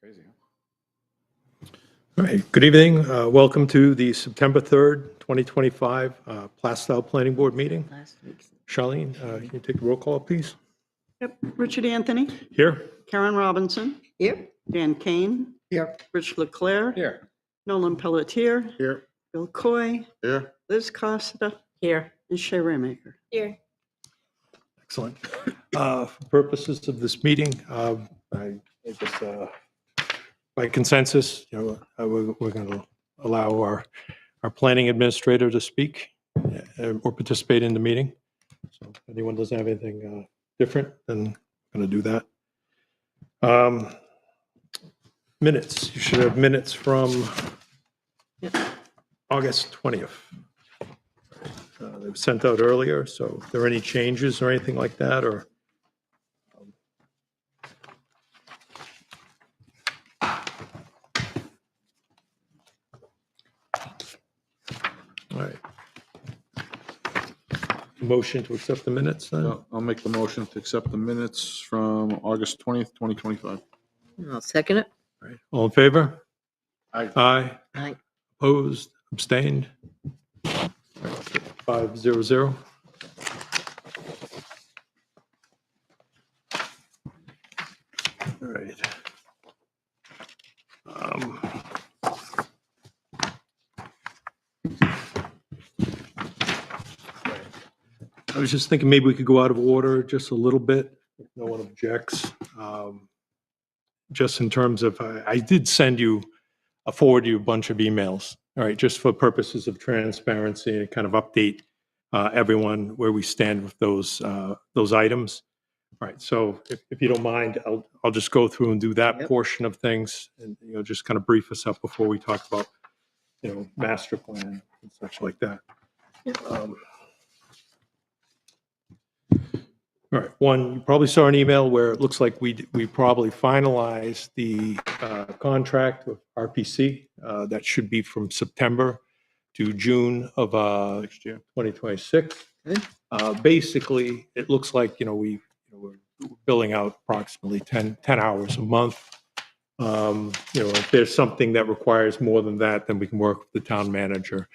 Crazy, huh? All right, good evening. Welcome to the September 3rd, 2025 Plastow Planning Board meeting. Last week's. Charlene, can you take the roll call, please? Yep, Richard Anthony, Here? Karen Robinson, Here. Dan Kane, Here. Rich Leclerc, Here. Nolan Pelletier, Here. Bill Coy, Here. Liz Costa, Here. and Shay Raymaker. Here. Excellent. For purposes of this meeting, I guess by consensus, we're going to allow our planning administrator to speak or participate in the meeting. So if anyone doesn't have anything different, then I'm going to do that. Minutes. You should have minutes from August 20th. They were sent out earlier, so if there are any changes or anything like that, or all right. Motion to accept the minutes then? I'll make the motion to accept the minutes from August 20th, 2025. I'll second it. All right. All in favor? Aye. Aye. Aye. Opposed? Abstained? 5-0-0. All right. I was just thinking maybe we could go out of order just a little bit, if no one objects. Just in terms of, I did send you, forward you a bunch of emails, all right, just for purposes of transparency and kind of update everyone where we stand with those items. All right, so if you don't mind, I'll just go through and do that portion of things and, just kind of brief us up before we talk about, master plan and such like that. All right, one, you probably saw an email where it looks like we probably finalized the contract with RPC. That should be from September to June of next year, 2026. Basically, it looks like, we're billing out approximately 10 hours a month. If there's something that requires more than that, then we can work with the town manager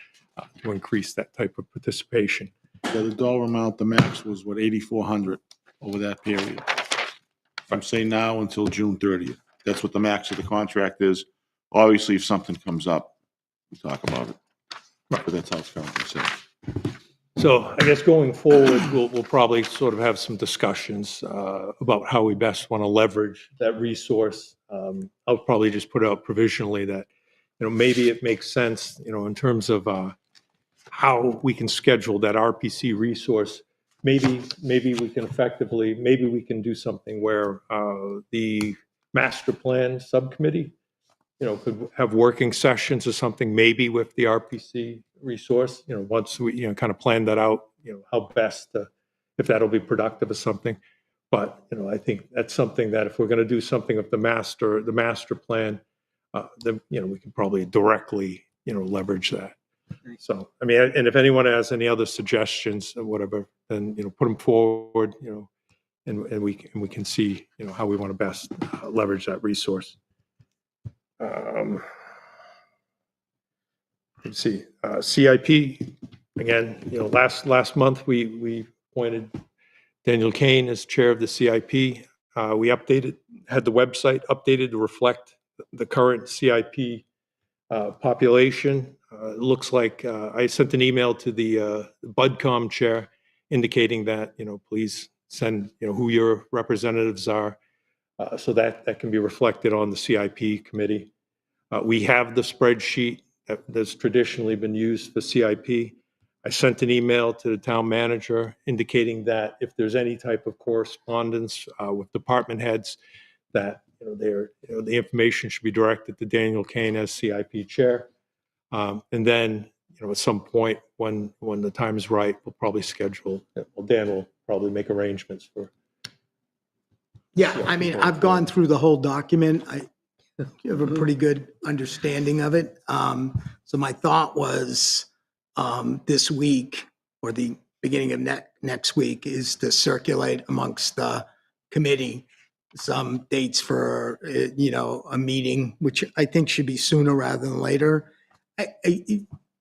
to increase that type of participation. Yeah, the dollar amount, the max was what, 8,400 over that period. From say now until June 30th. That's what the max of the contract is. Obviously, if something comes up, we talk about it. But that's how it's currently set. So I guess going forward, we'll probably sort of have some discussions about how we best want to leverage that resource. I'll probably just put out provisionally that, maybe it makes sense, in terms of how we can schedule that RPC resource. Maybe we can effectively, maybe we can do something where the master plan subcommittee, could have working sessions or something, maybe with the RPC resource, once we, kind of plan that out, how best to, if that'll be productive or something. But, I think that's something that if we're going to do something with the master plan, then, we can probably directly, leverage that. So, I mean, and if anyone has any other suggestions or whatever, then, put them forward, and we can see, how we want to best leverage that resource. Let's see, CIP, again, last month we appointed Daniel Kane as chair of the CIP. We had the website updated to reflect the current CIP population. It looks like I sent an email to the BudCom chair indicating that, please send, who your representatives are, so that can be reflected on the CIP committee. We have the spreadsheet that's traditionally been used for CIP. I sent an email to the town manager indicating that if there's any type of correspondence with department heads, that the information should be directed to Daniel Kane as CIP chair. And then, at some point when the time is right, we'll probably schedule. Well, Dan will probably make arrangements for. Yeah, I mean, I've gone through the whole document. I have a pretty good understanding of it. So my thought was this week or the beginning of next week is to circulate amongst the committee some dates for, a meeting, which I think should be sooner rather than later. I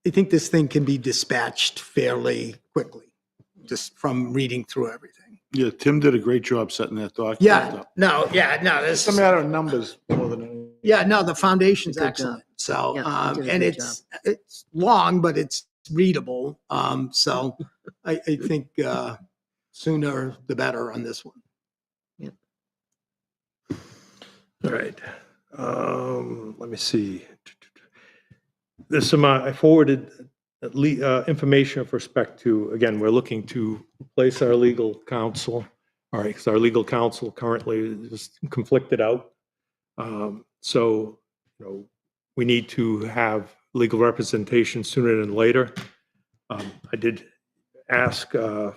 think this thing can be dispatched fairly quickly, just from reading through everything. Yeah, Tim did a great job setting that document Yeah, up. no, It's a matter of numbers more than anything. yeah, no, the foundation's Good job. excellent. So, Yeah, you did a and good it's long, but it's readable. So I think sooner the better on this one. All right. Let me see. There's some, I forwarded information with respect to, again, we're looking to replace our legal counsel. All right, because our legal counsel currently is conflicted out. So, we need to have legal representation sooner than later. I did ask our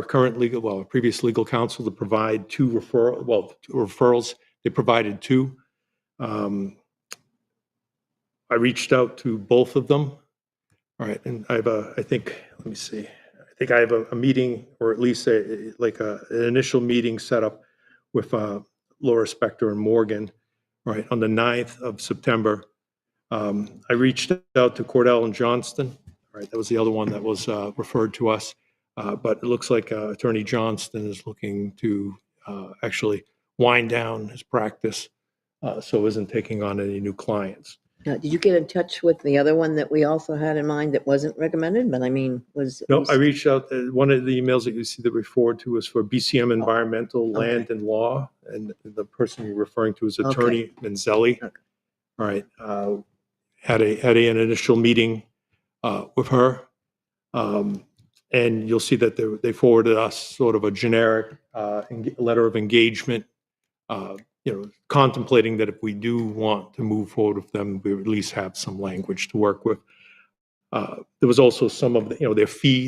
current our previous legal counsel to provide two referrals. They provided two. I reached out to both of them. All right, and I have let me see. I think I have a meeting, or at least an initial meeting set up with Laura Spector and Morgan, right, on the 9th of September. I reached out to Cordell and Johnston. All right, that was the other one that was referred to us. But it looks like Attorney Johnston is looking to actually wind down his practice, so isn't taking on any new clients. Now, did you get in touch with the other one that we also had in mind that wasn't recommended, but I mean, No, I reached out, one of the emails that you see that we forward to is for BCM Environmental Land and Law, and the person you're referring to is Attorney Manzelli. Okay. All right, had an initial meeting with her, and you'll see that they forwarded us sort of a generic letter of engagement, contemplating that if we do want to move forward with them, we would at least have some language to work with. There was also some of the,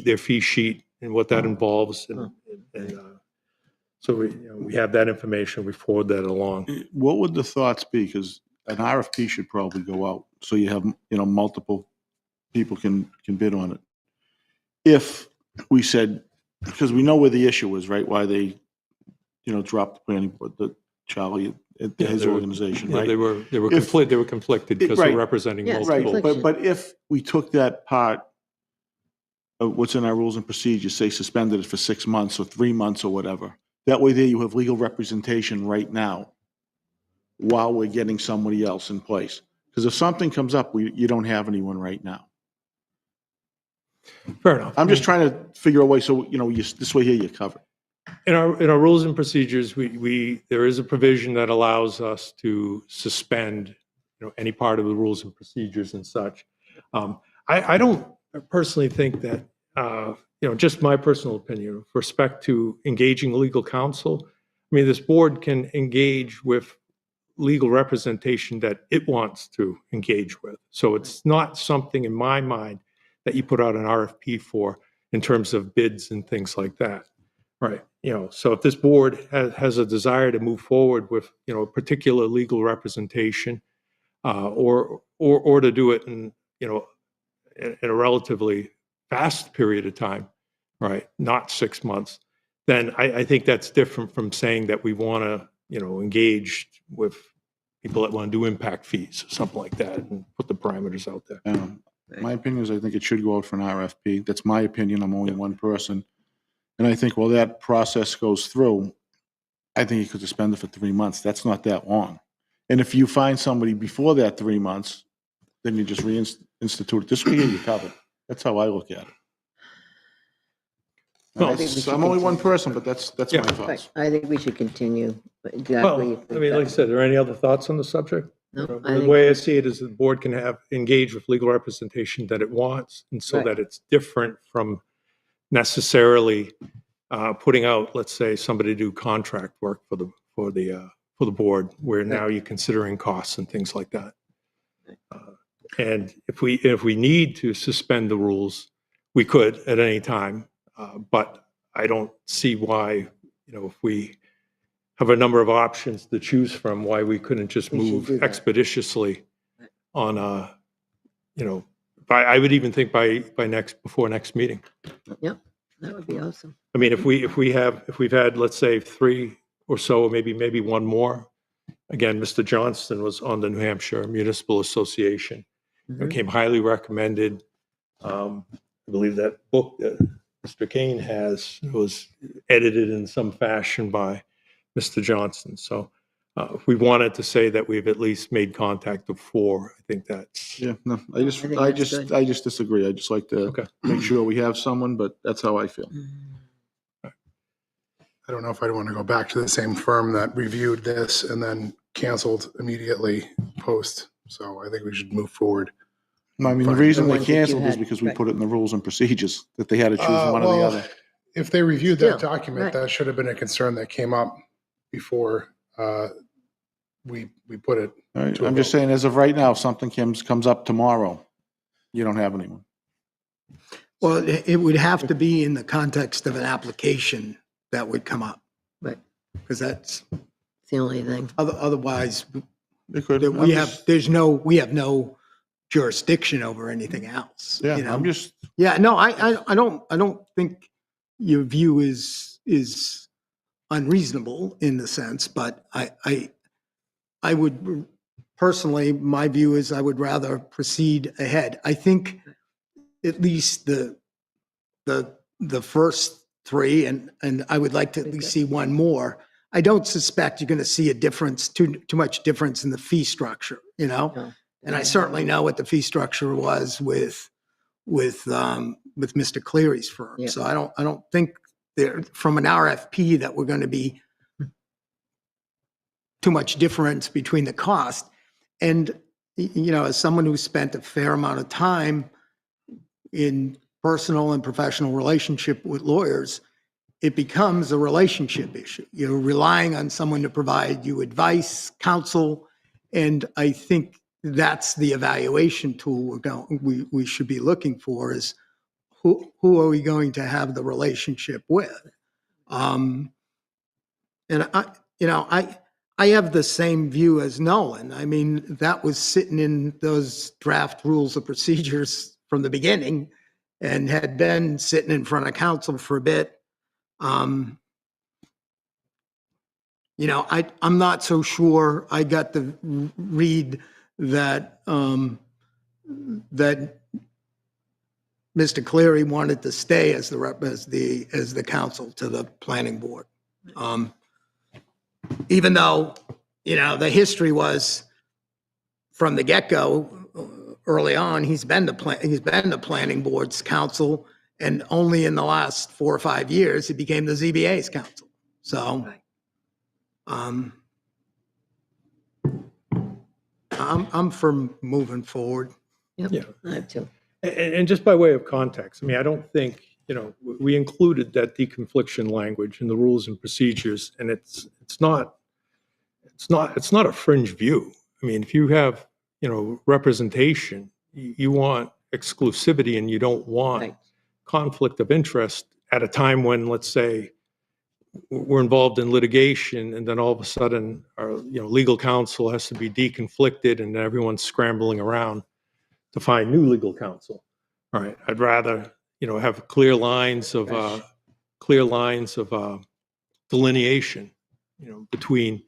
their fee sheet and what that involves, and so we have that information. We forward that along. What would the thoughts be? Because an RFP should probably go out, so you have, multiple people can bid on it. If we said, because we know where the issue is, right? Why they, dropped the planning board, Charlie at his organization, Yeah, right? they were If- conflicted because Right. they're representing Yes, multiple. Right, but if we took that part of what's in our rules and procedures, say suspended it for 6 months or 3 months or whatever, that way there you have legal representation right now while we're getting somebody else in place. Because if something comes up, you don't have anyone right now. Fair enough. I'm just trying to figure a way, so, this way here you're covered. In our rules and procedures, there is a provision that allows us to suspend, any part of the rules and procedures and such. I don't personally think that, just my personal opinion, with respect to engaging legal counsel, I mean, this board can engage with legal representation that it wants to engage with. So it's not something in my mind that you put out an RFP for in terms of bids and things like that. Right. So if this board has a desire to move forward with, a particular legal representation, or to do it in a relatively fast period of time, right, not 6 months, then I think that's different from saying that we want to, engage with people that want to do impact fees or something like that and put the parameters out there. My opinion is I think it should go out for an RFP. That's my opinion. I'm only one person. And I think while that process goes through, I think you could suspend it for 3 months. That's not that long. And if you find somebody before that 3 months, then you just reinstitute it. This way you're covered. That's how I look at it. Well, I think we should I'm only one continue. person, but that's Yeah. my thoughts. Right, I think we should continue Well, exactly. I mean, like I said, are there any other thoughts on the subject? No, I The think- way I see it is the board can engage with legal representation that it wants, and so Right. that it's different from necessarily putting out, let's say, somebody to do contract work for the board, where now you're considering costs and things like that. And if we need to suspend the rules, we could at any time, but I don't see why, if we have a number of options to choose from, why we couldn't just We should move do that. expeditiously on I would even think before next meeting. That would be awesome. I mean, if we've had, let's say, 3 or so, maybe one more. Again, Mr. Johnston was on the New Hampshire Municipal Association. It came highly recommended. I believe that book that Mr. Kane has was edited in some fashion by Mr. Johnston. So if we wanted to say that we've at least made contact before, I think that's, Yeah, no, I think that's good. I just disagree. I just like to Okay. make sure we have someone, but that's how I feel. I don't know if I'd want to go back to the same firm that reviewed this and then canceled immediately post. So I think we should move forward. No, I mean, the Fine. reason The they ones that you canceled is had, because we right. put it in the rules and procedures that they had to choose one or the Well, other. if they reviewed that Still, document, right. that should have been a concern that came up before we put it. All right, to a I'm just vote. saying, as of right now, if something comes up tomorrow, you don't have anyone. Well, it would have to be in the context of an application that would come up, Right, because that's, it's the only thing. otherwise, They could. that I'm we have, just- we have no jurisdiction over anything else. Yeah, you know? I'm just, Yeah, no, I don't think your view is unreasonable in the sense, but I would personally, my view is I would rather proceed ahead. I think at least the first three, and I would like to at least see one more. I don't suspect you're going to see a difference, too much difference in the fee structure, you know? No. And I certainly know what the fee structure was with Mr. Cleary's firm. Yeah. So I don't think there, from an RFP, that we're going to be too much difference between the cost. And, you know, as someone who spent a fair amount of time in personal and professional relationship with lawyers, it becomes a relationship issue. You're relying on someone to provide you advice, counsel, and I think that's the evaluation tool we should be looking for is who are we going to have the relationship with? And I have the same view as Nolan. I mean, that was sitting in those draft rules of procedures from the beginning and had been sitting in front of council for a bit. You know, I'm not so sure I got the read that that Mr. Cleary wanted to stay as the counsel to the planning board. Even though, you know, the history was from the get-go, early on, he's been the planning board's counsel, and only in the last 4 or 5 years, he became the ZBA's counsel. So, Right. I'm for moving forward. Yep, Yeah. I have to. and just by way of context, I mean, I don't think, you know, we included that deconfliction language in the rules and procedures, and it's not a fringe view. I mean, if you have, you know, representation, you want exclusivity and you don't want Right. conflict of interest at a time when, let's say, we're involved in litigation and then all of a sudden our, you know, legal counsel has to be deconflicted and everyone's scrambling around to find new legal counsel. All right. I'd rather, you know, have clear lines of delineation, you know, between,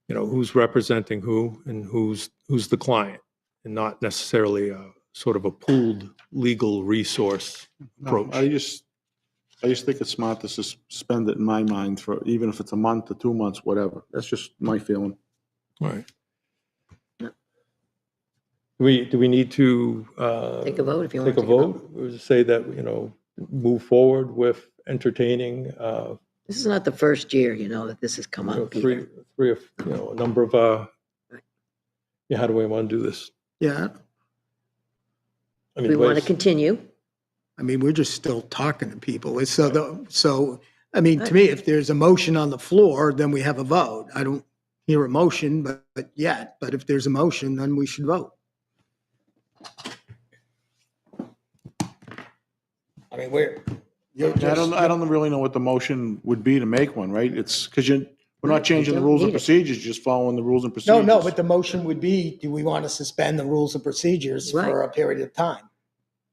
you know, who's representing who and who's the client, and not necessarily a sort of a pooled legal resource no, approach. I just think it's smart to suspend it in my mind for, even if it's a month or 2 months, whatever. That's just my feeling. All right. Do we need to Take a vote if you want take to a vote, or say that, you know, move forward with entertaining This is not the first year, you know, that this has come you know, up three either. or, you know, a number of yeah, how do we want to do this? Yeah, I We mean, want to wait, continue. I mean, we're just still talking to people. So, I mean, to me, if there's a motion on the floor, then we have a vote. I don't hear a motion, but if there's a motion, then we should vote. I mean, I don't really know what the motion would be to make one, right? It's because we're Right, not changing you the don't rules and need it. procedures, just following the rules and No, procedures. but the motion would be, do we want to suspend the rules and procedures for Right. a period of time?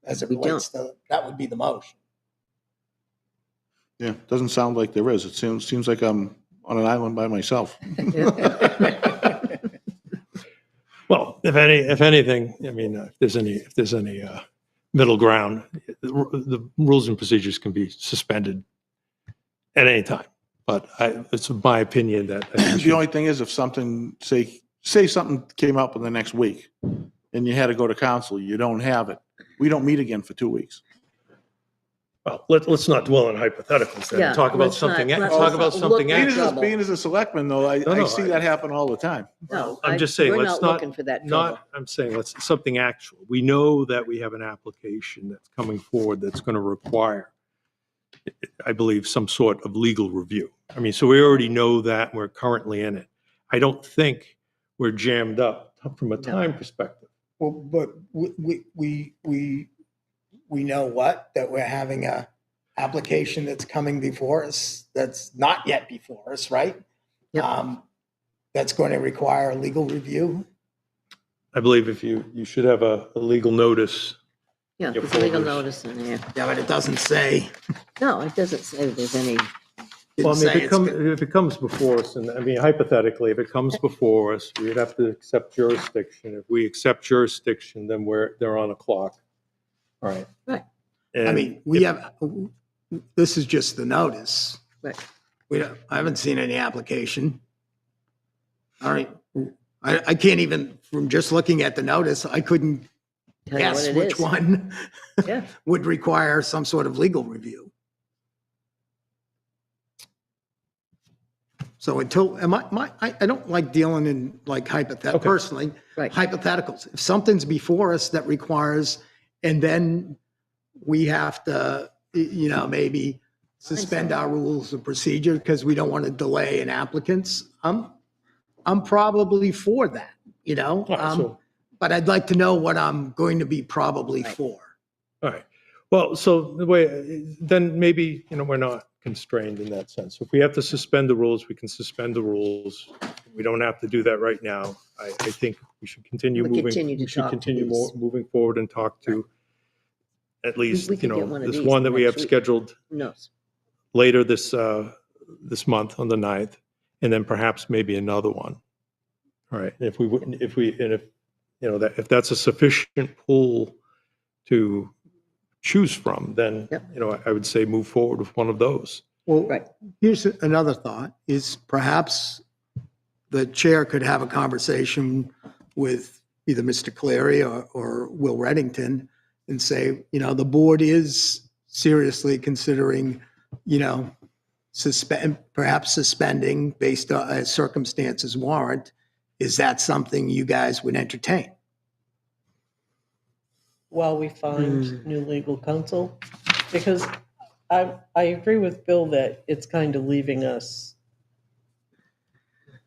As it We relates to, that would be the motion. Yeah, doesn't sound like there is. It seems like I'm on an island by myself. Well, if anything, I mean, if there's any middle ground, the rules and procedures can be suspended at any time. But it's my opinion that I think we The should- only thing is if something, say something came up in the next week and you had to go to council, you don't have it. We don't meet again for 2 weeks. well, let's not dwell on hypotheticals then. Yeah, Talk about let's not- something. let's Talk not about look something. at Being actual. trouble. as a selectman though, I No, see that happen all the time. No, I'm just saying, we're let's not not, looking for that trouble. I'm saying let's, something actual. We know that we have an application that's coming forward that's going to require, I believe, some sort of legal review. I mean, so we already know that, we're currently in it. I don't think we're jammed up from a time perspective. Well, but we know what, that we're having a application that's coming before us, that's not yet before us, right? Yep. That's going to require a legal review. I believe if you should have a legal notice. Yeah, Your there's a legal folders. notice in there. Yeah, but it doesn't say. No, it doesn't say there's any, Well, I mean, say it's good. if it comes before us, and I mean, hypothetically, if it comes before us, we'd have to accept jurisdiction. If we accept jurisdiction, then they're on a clock. All right. Right. I mean, we have, this is just the notice. right, I haven't seen any application. All right. I can't even, from just looking at the notice, I couldn't tell you what guess it which is. one Yeah, would require some sort of legal review. So until, I don't like dealing in like Okay. personally, right. hypotheticals. If something's before us that requires, and then we have to, maybe suspend our rules of procedure because we don't want to delay an applicant's, I'm probably for that, All right, so- but I'd like to know what I'm going to be probably Right. for. All right. Well, so the way, then maybe, we're not constrained in that sense. If we have to suspend the rules, we can suspend the rules. We don't have to do that right now. I think we should continue We moving. continue to We should talk to continue these. moving forward and talk to at least, we could get one of this these one that we have next week. scheduled Who knows? later this month on the 9th, and then perhaps maybe another one. All right. If that's a sufficient pool to choose from, then, Yep. I would say move forward with one of those. Well, Right. here's another thought, is perhaps the chair could have a conversation with either Mr. Cleary or Will Reddington and say, the board is seriously considering, perhaps suspending based on as circumstances warrant. Is that something you guys would entertain? While we find new legal counsel? Because I agree with Bill that it's kind of leaving us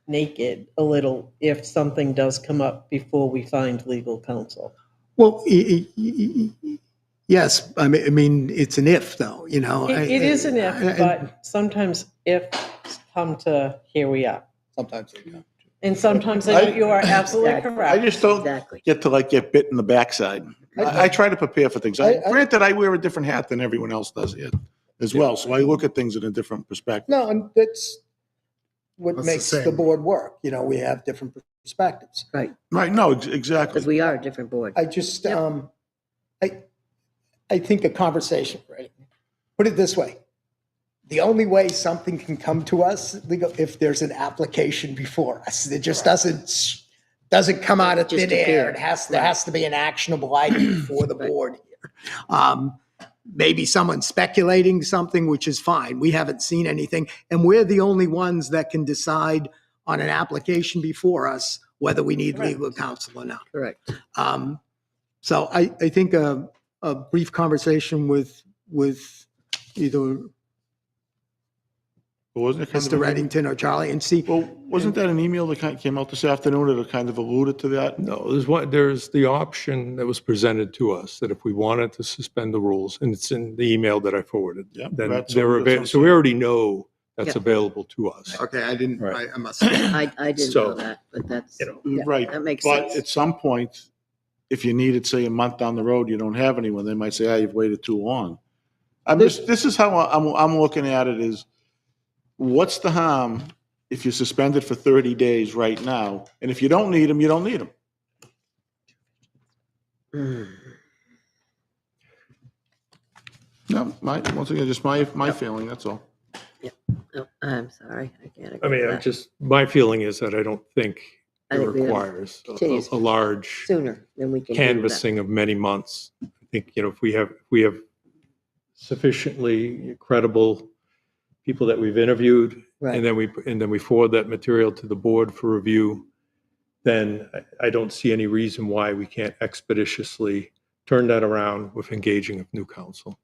naked a little if something does come up before we find legal counsel. Well, yes, I mean, it's an if though, It is an if, but sometimes ifs come to here we are. Sometimes they don't. And sometimes you are absolutely Exactly. I correct. just don't Exactly. get bit in the backside. I try to prepare for things. Granted, I wear a different hat than everyone else does here as well, so I look at things in a different perspective. No, and that's what That's the makes the same. board work. We have different perspectives. Right, Right, no, exactly. because we are a different board. I just, Yep. I think a conversation, right? Put it this way. The only way something can come to us legal, if there's an application before us, it just doesn't come out of Just thin air. appear. There has to be an actionable item before the Right. board here. Maybe someone's speculating something, which is fine. We haven't seen anything. And we're the only ones that can decide on an application before us whether we need legal counsel or not. Correct. So I think a brief conversation with either Wasn't it kind Mr. of, Reddington or Charlie and see, well, wasn't that an email that came out this afternoon that kind of alluded to that? No, there's the option that was presented to us that if we wanted to suspend the rules, and it's in the email that I forwarded, Yeah, then that's they're what I'm available. So we saying. already know that's Yeah. available to us. okay, I didn't, Right. I must. I didn't So, know that, but that's, yeah, Right, that makes but sense. at some point, if you needed, say, a month down the road, you don't have anyone, they might say, you've waited too long. This is how I'm looking at it is, what's the harm if you suspend it for 30 days right now, and if you don't need them, you don't need them. No, once again, just my feeling, that's all. No, I'm sorry, I can't I agree mean, with that. my feeling is that I don't think I it think we have requires continues a large Sooner than we can do that. canvassing of many months. I think, if we have sufficiently credible people that we've interviewed, Right. and then we forward that material to the board for review, then I don't see any reason why we can't expeditiously turn that around with engaging of new counsel.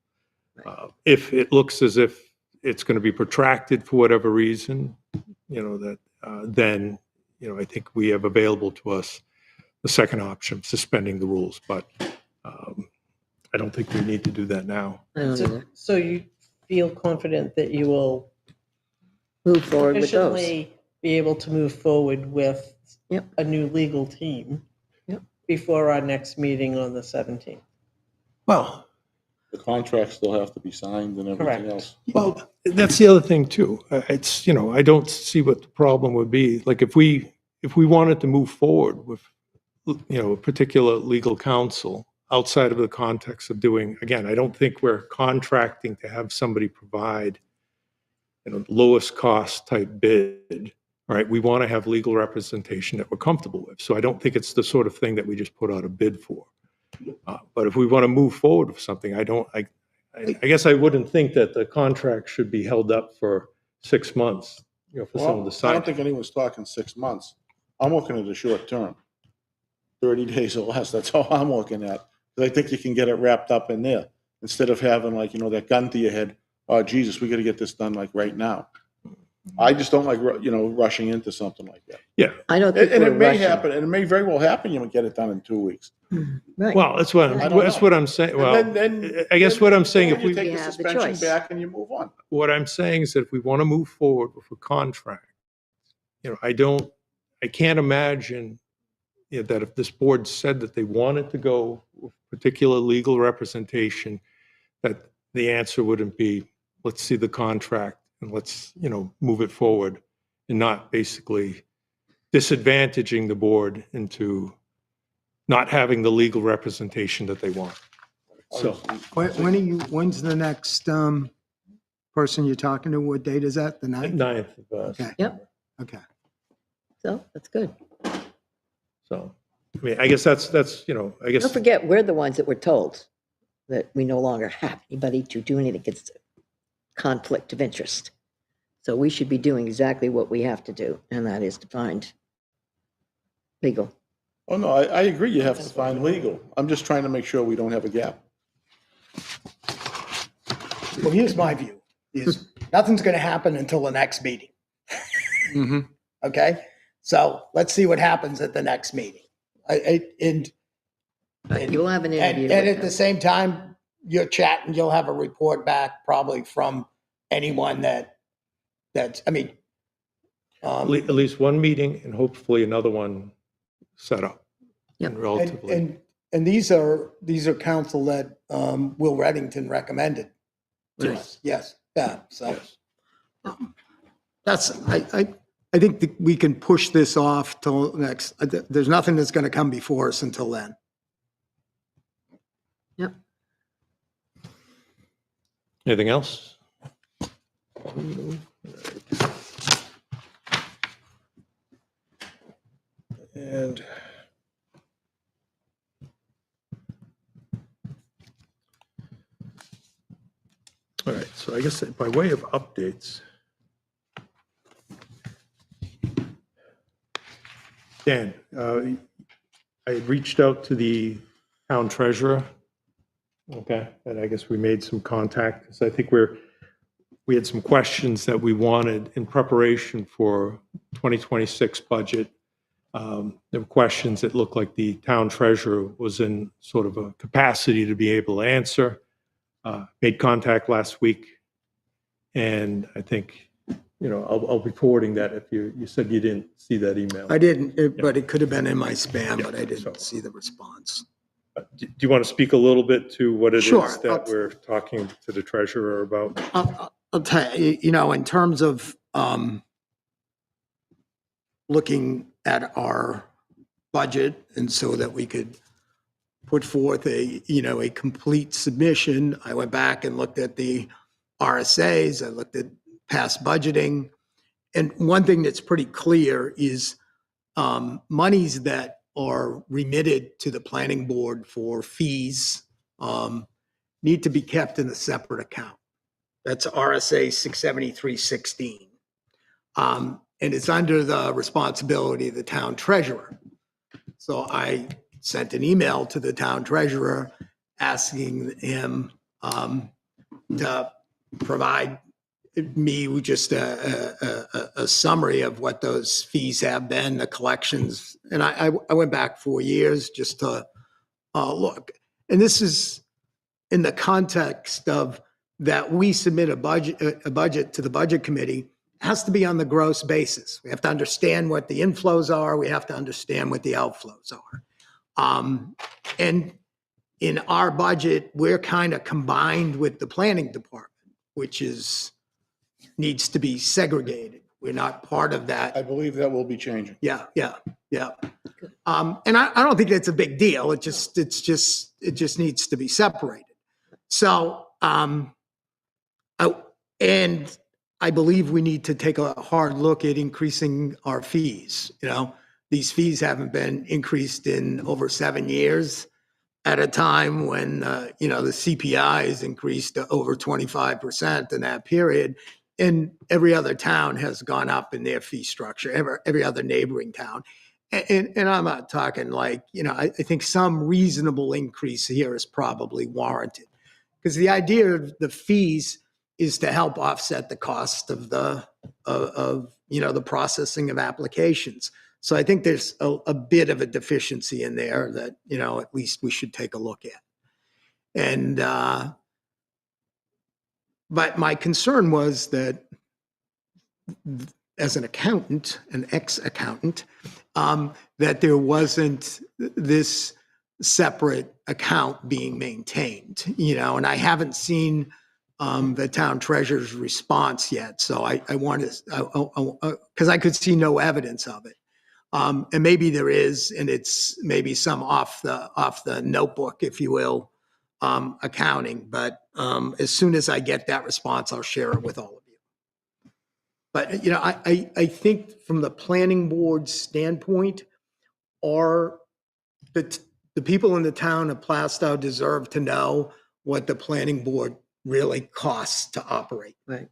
If it looks as if it's going to be protracted for whatever reason, then I think we have available to us the second option, suspending the rules. But I don't think we need to do that now. I don't So, either. so you feel confident that you will Move forward with those. efficiently be able to move forward with Yep. a new legal team Yep. before our next meeting on the 17th? Well, The contracts still have to be signed and everything Correct. else. Well, that's the other thing too. It's, I don't see what the problem would be. Like if we wanted to move forward with, a particular legal counsel outside of the context of doing, again, I don't think we're contracting to have somebody provide, lowest cost type bid, right? We want to have legal representation that we're comfortable with. So I don't think it's the sort of thing that we just put out a bid for. But if we want to move forward with something, I guess I wouldn't think that the contract should be held up for 6 months, for someone to Well, I don't sign. think anyone's talking 6 months. I'm looking at the short term. 30 days or less, that's all I'm looking at. 'Cause I think you can get it wrapped up in there, instead of having that gun to your head, oh, Jesus, we gotta get this done like right now. I just don't like, rushing into something like that. Yeah. I don't think And we're it may rushing. happen, and it may very well happen, you might get it done in 2 weeks. Right. Well, that's what I don't know. I'm saying. And Well, then- I guess what I'm saying, then if you we, take We the have the suspension choice. back and you move on. what I'm saying is that if we want to move forward with a contract, I can't imagine that if this board said that they wanted to go with particular legal representation, that the answer wouldn't be, let's see the contract and let's, move it forward, and not basically disadvantaging the board into not having the legal representation that they want. So, When's the next person you're talking to? What date is that? The 9th? 9th. Okay. Yep, Okay. so that's good. So, I mean, I guess I guess. Don't forget, we're the ones that were told that we no longer have anybody to do anything against conflict of interest. So we should be doing exactly what we have to do, and that is to find legal. Oh, no, I agree, you have to find legal. I'm just trying to make sure we don't have a gap. Well, here's my view, is nothing's going to happen until the next meeting. Mhm. Okay? So let's see what happens at the next meeting. And You'll have an interview. at with the them. same time, you're chatting, you'll have a report back probably from anyone that's, I mean, At least one meeting and hopefully another one set up. Yep. And relatively. and these are council that Will Reddington recommended to Right. us. Yes, yeah, so. Yes. That's, I think that we can push this off till next, there's nothing that's going to come before us until then. Yep. Anything else? And all right, so I guess by way of updates, Dan, I had reached out to the town treasurer. Okay, and I guess we made some contact. So I think we had some questions that we wanted in preparation for 2026 budget. There were questions that looked like the town treasurer was in sort of a capacity to be able to answer. Made contact last week, and I think, I'll be forwarding that if you said you didn't see that email. I didn't, but it could have been in my spam, but I So- didn't see the response. Do you want to speak a little bit to what it Sure. is that we're talking to the treasurer about? I'll tell you, in terms of looking at our budget, and so that we could put forth a complete submission, I went back and looked at the RSAs, I looked at past budgeting. And one thing that's pretty clear is monies that are remitted to the planning board for fees need to be kept in a separate account. That's RSA 67316. And it's under the responsibility of the town treasurer. So I sent an email to the town treasurer asking him to provide me with just a summary of what those fees have been, the collections. And I went back 4 years just to look. And this is in the context of that we submit a budget to the budget committee. Has to be on the gross basis. We have to understand what the inflows are. We have to understand what the outflows are. And in our budget, we're kind of combined with the planning department, which needs to be segregated. We're not part of that. I believe that will be changing. Yeah. And I don't think that's a big deal. It just needs to be separated. So, and I believe we need to take a hard look at increasing our fees. These fees haven't been increased in over 7 years at a time when, the CPI has increased to over 25% in that period. And every other town has gone up in their fee structure, every other neighboring town. And I'm not talking I think some reasonable increase here is probably warranted. Because the idea of the fees is to help offset the cost of the processing of applications. So I think there's a bit of a deficiency in there that, at least we should take a look at. And, but my concern was that as an accountant, an ex-accountant, that there wasn't this separate account being maintained, and I haven't seen the town treasurer's response yet. So I want to, because I could see no evidence of it. And maybe there is, and it's maybe some off the notebook, if you will, accounting. But as soon as I get that response, I'll share it with all of you. But, I think from the planning board standpoint, the people in the town of Plastow deserve to know what the planning board really costs to operate, Right.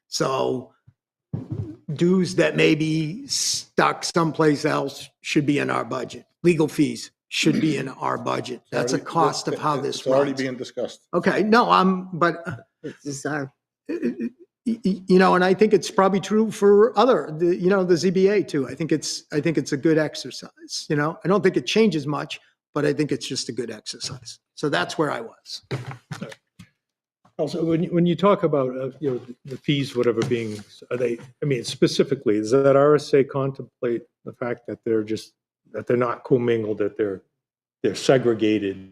So dues that may be stuck someplace else should be in our budget. Legal fees should be in our budget. That's a cost of how this It's already runs. being discussed. Okay, no, but, This is our, and I think it's probably true for the ZBA too. I think it's a good exercise, I don't think it changes much, but I think it's just a good exercise. So that's where I was. Also, when you talk about, the fees, whatever being, specifically, does that RSA contemplate the fact that they're not commingled, that they're segregated? in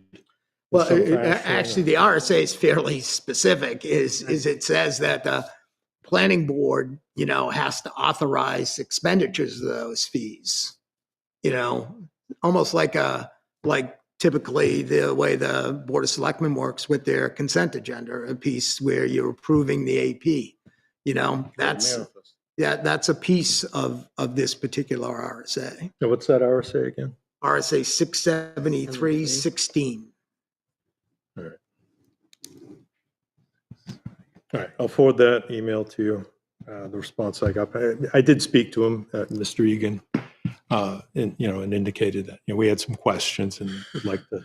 Well, some fashion? actually, the RSA is fairly specific, is it says that the planning board, has to authorize expenditures of those fees. Almost like typically the way the Board of Selectmen works with their consent agenda, a piece where you're approving the AP. That's a piece of this particular RSA. Now, what's that RSA again? RSA 673-16. All right, I'll forward that email to you, the response I got. I did speak to him, Mr. Egan, and indicated that, we had some questions and would like to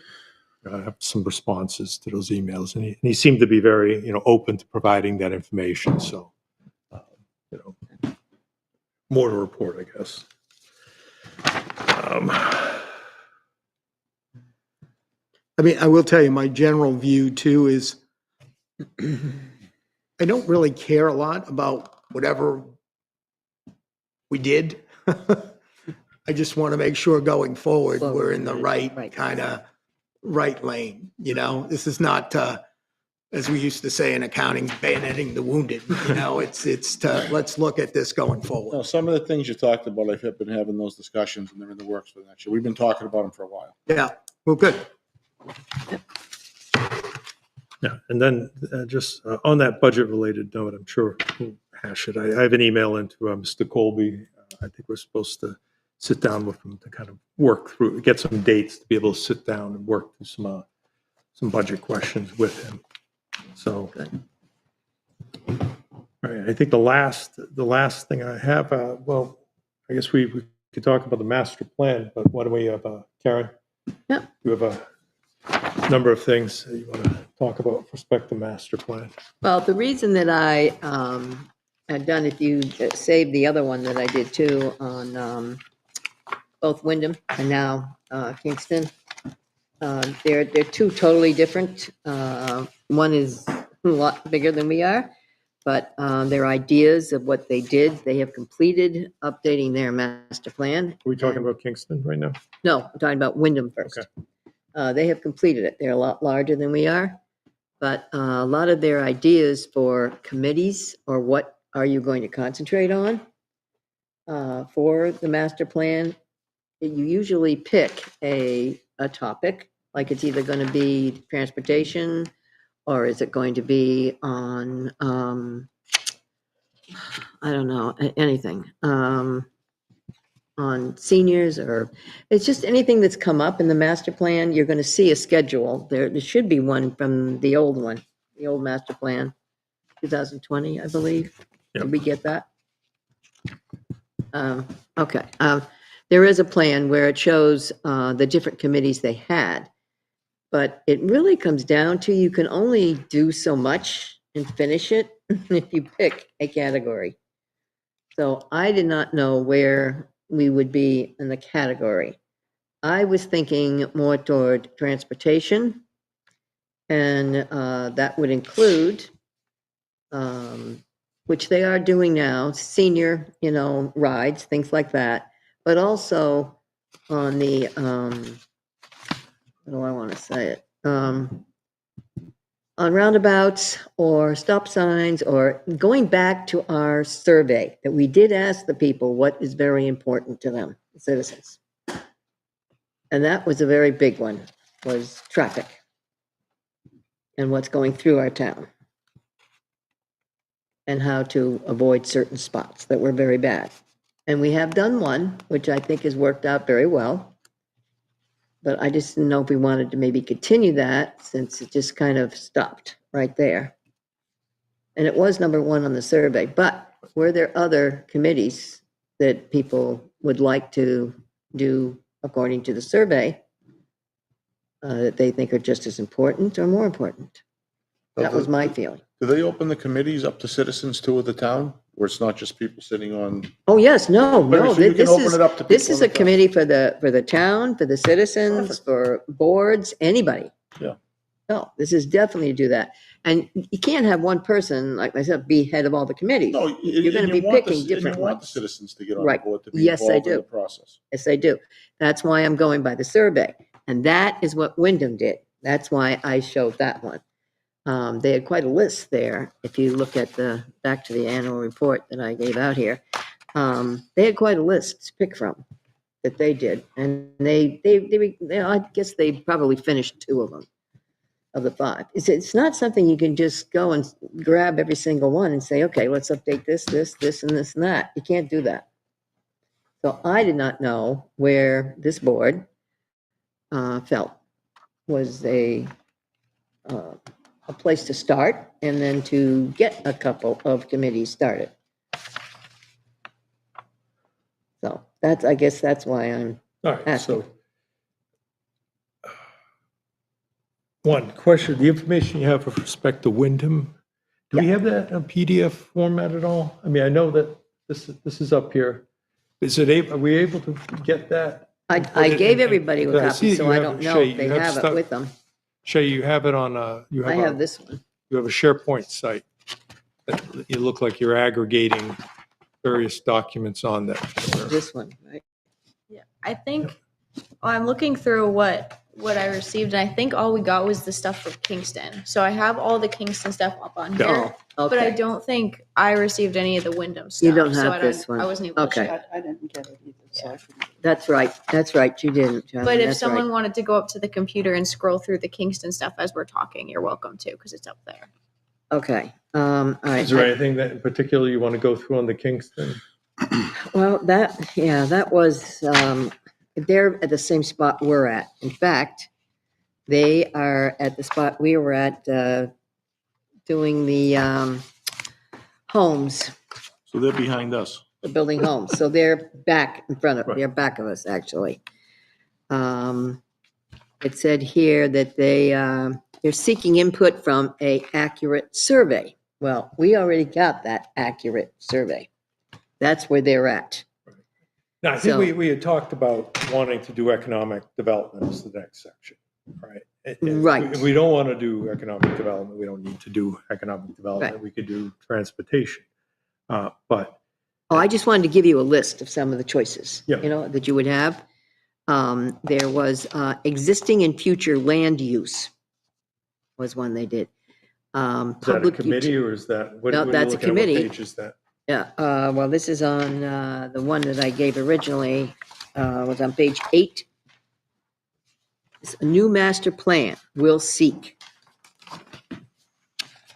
have some responses to those emails. And he seemed to be very, open to providing that information. So, more to report, I guess. I will tell you, my general view too is I don't really care a lot about whatever we did. I just want to make sure going forward, we're in the right kind of right lane. This is not to as we used to say in accounting, bayoneting the wounded. You know, it's let's look at this going No, forward. some of the things you talked about, I've been having those discussions and they're in the works for next year. We've been talking about them for a while. Yeah, well, good. Yeah, and then just on that budget-related note, I'm sure we'll hash it. I have an email into Mr. Colby. I think we're supposed to sit down with him to kind of work through, get some dates to be able to sit down and work through some budget questions with him. So, Good. all right, I think the last thing I have, well, I guess we could talk about the master plan, but why don't we have, Karen? Yep. You have a number of things that you want to talk about with respect to master plan. Well, the reason that I had done, if you saved the other one that I did too on both Wyndham and now Kingston, they're two totally different. One is a lot bigger than we are, but their ideas of what they did, they have completed updating their master plan. Are we talking about Kingston right now? No, I'm talking about Wyndham first. Okay. They have completed it. They're a lot larger than we are. But a lot of their ideas for committees or what are you going to concentrate on for the master plan, you usually pick a topic, like it's either going to be transportation or is it going to be on, I don't know, anything. On seniors, or it's just anything that's come up in the master plan. You're going to see a schedule. There should be one from the old one, the old master plan, 2020, I believe. Yep. Did we get that? Okay. There is a plan where it shows the different committees they had, but it really comes down to you can only do so much and finish it if you pick a category. So I did not know where we would be in the category. I was thinking more toward transportation, and that would include, which they are doing now, senior, rides, things like that, but also on the, what do I want to say it? On roundabouts or stop signs, or going back to our survey that we did ask the people what is very important to them, the citizens. And that was a very big one, was traffic and what's going through our town and how to avoid certain spots that were very bad. And we have done one, which I think has worked out very well. But I just didn't know if we wanted to maybe continue that since it just kind of stopped right there. And it was number one on the survey, but were there other committees that people would like to do according to the survey that they think are just as important or more important? That was my feeling. Do they open the committees up to citizens too of the town, where it's not just people sitting on? Oh, yes, no. So you can open it up to This people is in a the town. committee for the town, for the citizens, Perfect. for boards, anybody. Yeah. No, this is definitely to do that. And you can't have one person like myself be head of all the committees. No, You're going to be picking different You want the ones. citizens to get on Right. board, to be Yes, I involved in do. the process. Yes, I do. That's why I'm going by the survey. And that is what Wyndham did. That's why I showed that one. They had quite a list there. If you look at back to the annual report that I gave out here, they had quite a list to pick from that they did. And I guess they probably finished 2 of them, of the 5. It's not something you can just go and grab every single one and say, okay, let's update this, and this, and that. You can't do that. So I did not know where this board felt was a place to start and then to get a couple of committees started. So I guess that's why I'm, All right, Asking. so one question, the information you have with respect to Wyndham, do we have that in PDF format at all? I mean, I know that this is up here. Are we able to get that? I gave everybody a I see copy, that so you I have don't it, know Shay, if they you have have it stuff- with them. Shay, you have it on, you I have have this one. you have a SharePoint site. that You look like you're aggregating various documents on that. This one, right? Yeah, I think I'm looking through what what I received, and I think all we got was the stuff for Kingston. So I have all the Kingston stuff up on here, Oh, but I okay. don't think I received any of the Wyndham stuff. You don't so have I this one. I wasn't able Okay. to check. I didn't get it either, so I couldn't. That's right, you didn't, John. But if That's someone right. wanted to go up to the computer and scroll through the Kingston stuff as we're talking, you're welcome to, because it's up there. Okay, all right. Is there anything that in particular you want to go through on the Kingston? Well, that was, they're at the same spot we're at. In fact, they are at the spot we were at, doing the homes, So they're behind us. the building homes. So they're back in front of, Right. they're back of us, actually. It said here that they're seeking input from a accurate survey. Well, we already got that accurate survey. That's where they're at. Now, I think So- we had talked about wanting to do economic development as the next section, right? And Right. If we don't want to do economic development, we don't need to do economic development. Right. We could do transportation. But Oh, I just wanted to give you a list of some of the choices, Yeah. that you would have. There was existing and future land use was one they did. is that a Public committee or is that? what No, are you that's a looking at? What committee. page is that? Yeah, well, this is on, the one that I gave originally, was on page 8. It's a new master plan will seek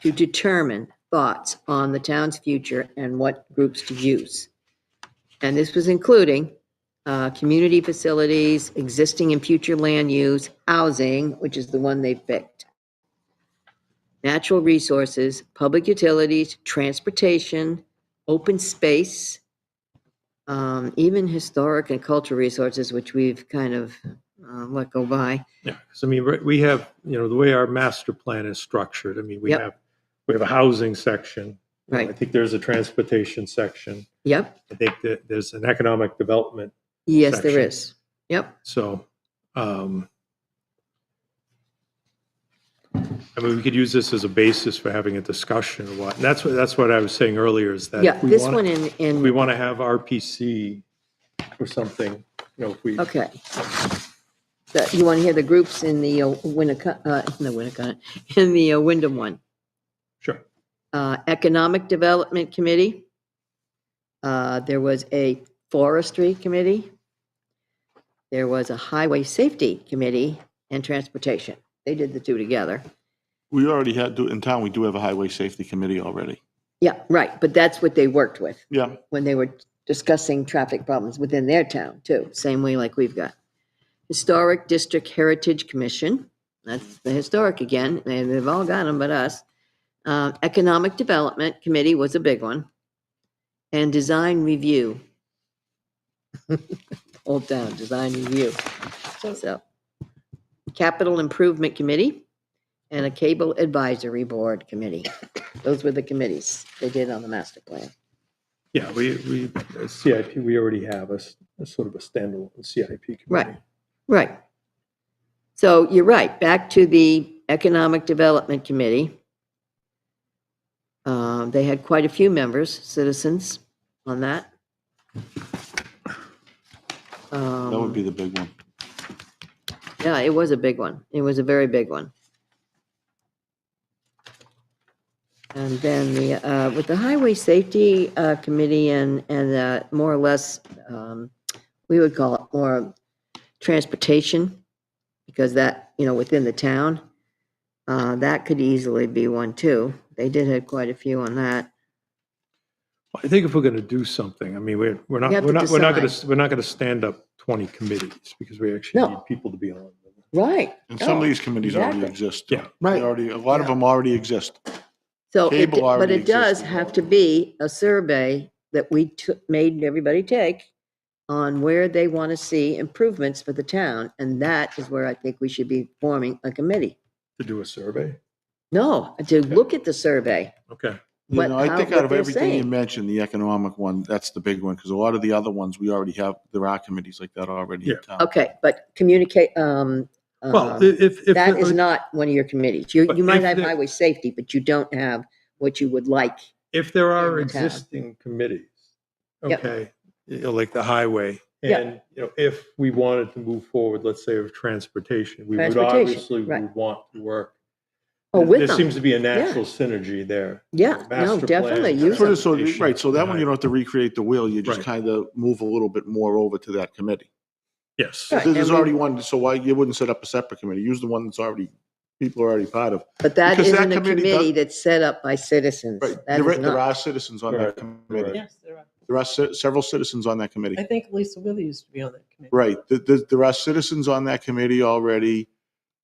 to determine thoughts on the town's future and what groups to use. And this was including community facilities, existing and future land use, housing, which is the one they picked, natural resources, public utilities, transportation, open space, even historic and cultural resources, which we've kind of let go by. Yeah, because I mean, we have, the way our master plan is structured, I mean, we Yep. have a housing section. I Right. think there's a transportation section. Yep, I think that there's an economic development. yes, there Section. is. Yep, So, I mean, we could use this as a basis for having a discussion or what. And that's what I was saying earlier is that yeah, if we this want, one if we in, want to have RPC or something, if we, okay. You want to hear the groups in the in the Wyndham one? sure. Economic Development Committee. There was a Forestry Committee. There was a Highway Safety Committee and Transportation. They did the two together. We already had, in town, we do have a highway safety committee already. Yeah, right, but that's what they worked with Yeah. when they were discussing traffic problems within their town too, same way like we've got. Historic District Heritage Commission, that's the historic again, they've all got them but us. Economic Development Committee was a big one. And Design Review. Old Town Design Review. So, Capital Improvement Committee and a Cable Advisory Board Committee. Those were the committees they did on the master plan. Yeah, we CIP, we already have a sort of a standalone CIP committee. Right. Right. So you're right, back to the Economic Development Committee. They had quite a few members, citizens on that. That would be the big one. Yeah, it was a big one. It was a very big one. And then with the Highway Safety Committee and more or less, we would call it more transportation, because that, within the town, that could easily be one too. They did have quite a few on that. I think if we're going to do something, I mean, we're not We have to going to stand up 20 committees because we actually No. need people to be on them. Right. And some of Oh, these committees already exactly. exist. Yeah. They already, a lot of them already exist. So, Cable but already it does existed. have to be a survey that we made everybody take on where they want to see improvements for the town. And that is where I think we should be forming a committee. To do a survey? No, to look at the survey. Okay. What- I think what out of they're everything you saying. mentioned, the economic one, that's the big one, because a lot of the other ones, we already have, there are committees like that already in Yeah. town. Okay, but communicate, Well, if that is not one of your committees. But You might if have the- highway safety, but you don't have what you would like. If there are in the town. existing committees, Yep. okay, like the highway, Yeah. And, if we wanted to move forward, let's say, with transportation, we would Transportation, obviously right. would want to work. Oh, with There them. seems to be a natural synergy there. Yeah, no, Master definitely, plan, use So, this- so, transportation, right, so that one, you and don't have to recreate the wheel, you just Right. kind of move a little bit more over to that committee. Yes. Right. There's and we- already one, so why, you wouldn't set up a separate committee, use the one that's already, people are already part of. But that Because that isn't a committee committee does- that's set up by citizens. Right, That is there not. are citizens on that Right, committee. right. Yes, there are. There are several citizens on that committee. I think Lisa Withey used to be on that committee. Right, there are citizens on that committee already,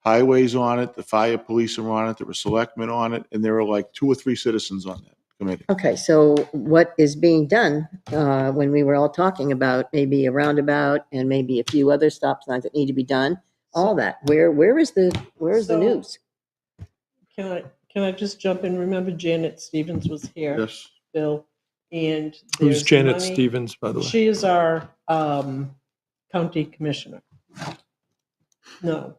highways on it, the fire, police are on it, there were selectmen on it, and there are like 2 or 3 citizens on that committee. Okay, so what is being done, when we were all talking about maybe a roundabout and maybe a few other stop signs that need to be done, all that, where is the So- news? Can I just jump in? Remember Janet Stevens was here, Yes, Bill, and Who's there's Janet money- Stevens, by the way? She is our county commissioner. No,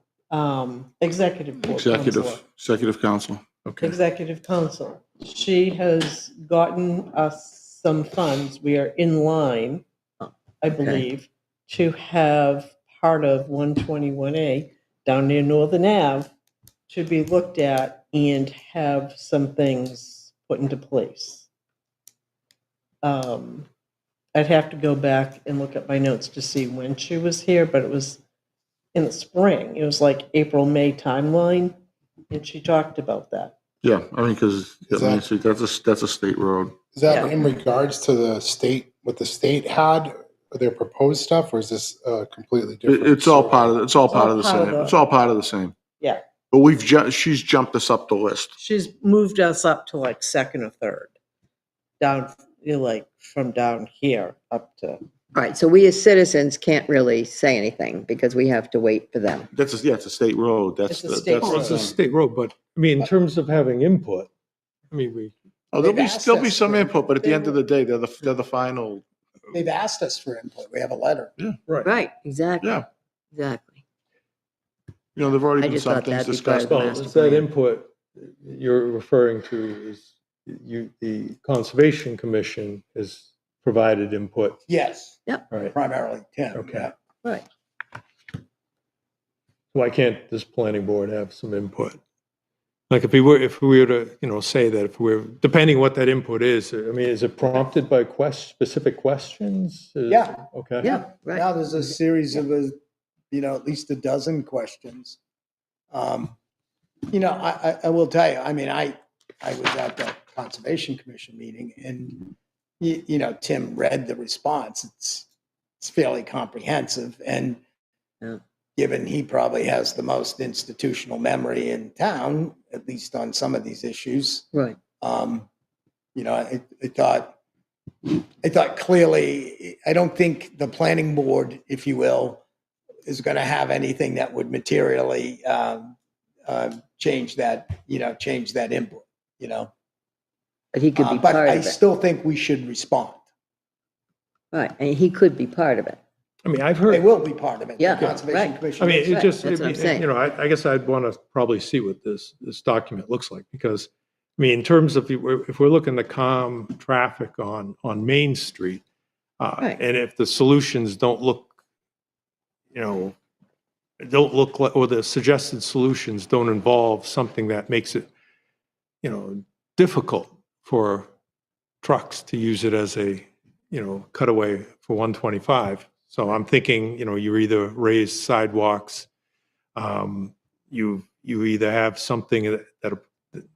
executive board counselor. executive council. Okay. Executive council. She has gotten us some funds. We are in line, I believe, to have part of 121A down near Northern Ave to be looked at and have some things put into place. I'd have to go back and look at my notes to see when she was here, but it was in the spring. It was like April, May timeline, and she talked about that. Yeah, I mean, because, Is that- that's a state road. Is that Yeah. in regards to the state, what the state had, their proposed stuff, or is this completely different? It's all part of, it's all part of the All part of same, the- it's all part of the same. Yeah. But she's jumped us up the list. She's moved us up to like second or third, down, like from down here up to. All right, so we as citizens can't really say anything because we have to wait for them. It's a state road, It's a state Well, it's a road. state road, but, I mean, in terms of having input, I mean, Oh, They've asked there'll be us some for- input, but at the end of the day, they're the final, They've asked us for input. We have a letter. Right, exactly. yeah. Exactly. There've already I been just some thought things that'd be part discussed. of the well, master it's that plan. input you're referring to is the Conservation Commission has provided input, Yes, right? primarily Tim. Okay. yeah. Right. Why can't this planning board have some input? Like if we were to, say that if we're, depending what that input is, I mean, is it prompted by specific questions? Yeah. Okay. Yeah, right. Now there's a series of, at least a dozen questions. I will tell you, I mean, I was at the Conservation Commission meeting and, Tim read the response. It's fairly comprehensive and Yeah. given he probably has the most institutional memory in town, at least on some of these issues, Right. I thought clearly, I don't think the planning board, if you will, is going to have anything that would materially change that input, But he could be But part I of it. still think we should respond. Right, and he could be part of it. I mean, I've They heard, will be part of it. The Yeah, Conservation right. Commission. I mean, is. it right, just, that's what I'm saying. I guess I'd want to probably see what this document looks like because, I mean, in terms of if we're looking to calm traffic on Main Street, Right. and if the solutions don't look like, or the suggested solutions don't involve something that makes it, difficult for trucks to use it as a, cutaway for 125. So I'm thinking, you either raise sidewalks, you either have something that